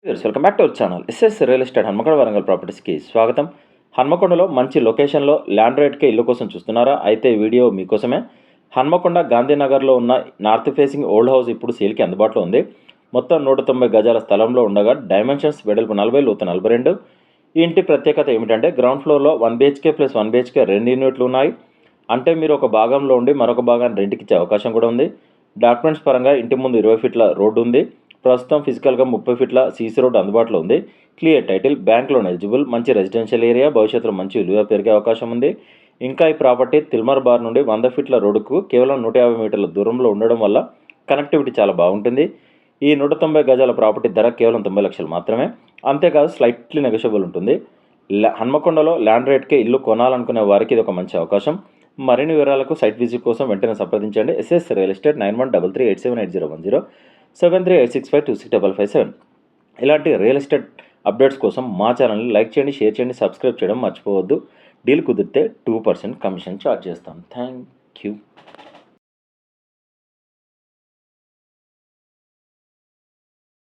Welcome back to our channel SS real estate Hanamkonda Warangal ప్రాపర్టీస్కి స్వాగతం. హన్మకొండలో మంచి లొకేషన్లో ల్యాండ్ రేట్కే ఇల్లు కోసం చూస్తున్నారా? అయితే ఈ వీడియో మీకోసమే. హన్మకొండ గాంధీనగర్లో ఉన్న నార్త్ ఫేసింగ్ ఓల్డ్ హౌస్ ఇప్పుడు సేల్కి అందుబాటులో ఉంది. మొత్తం 190 గజాల స్థలంలో ఉండగా డైమెన్షన్స్ వెడల్పు 40, లోతు 42. ఈ ఇంటి ప్రత్యేకత ఏమిటంటే గ్రౌండ్ ఫ్లోర్లో 1 BHK ప్లస్ 1 BHK 2 యూనిట్లు ఉన్నాయి. అంటే మీరు ఒక భాగంలో ఉండి మరొక భాగాన్ని రెంట్కి ఇచ్చే అవకాశం కూడా ఉంది. డాక్యుమెంట్స్ పరంగా ఇంటి ముందు 20 ఫీట్ల రోడ్డు ఉంది. ప్రస్తుతం ఫిజికల్గా 30 ఫీట్ల సీసీ రోడ్ అందుబాటులో ఉంది. Clear title, bank loan eligible, మంచి రెసిడెన్షియల్ ఏరియా, భవిష్యత్తులో మంచి విలువ పెరిగే అవకాశం ఉంది. ఇంకా ఈ ప్రాపర్టీ తిల్మర్ బార్ నుండి 100 ఫీట్ల రోడ్డుకు కేవలం 150 మీటర్ల దూరంలో ఉండడం వల్ల కనెక్టివిటీ చాలా బాగుంటుంది. ఈ 190 గజాల ప్రాపర్టీ ధర కేవలం 90 లక్షలు మాత్రమే. అంతేకాదు స్లైట్లీ నెగోషియబుల్ ఉంటుంది. హన్మకొండలో ల్యాండ్ రేట్కే ఇల్లు కొనాలనుకునే వారికి ఇది ఒక మంచి అవకాశం. మరిన్ని వివరాలకు సైట్ విజిట్ కోసం వెంటనే సంప్రదించండి. S S real estate 9133878010 7386526557. ఇలాంటి రియల్ ఎస్టేట్ అప్డేట్స్ కోసం మా ఛానల్ని లైక్ చేయండి, షేర్ చేయండి, సబ్స్క్రైబ్ చేయడం మర్చిపోవద్దు. డీల్ కుదిరితే 2% కమిషన్ ఛార్జ్ చేస్తాం. Thank you.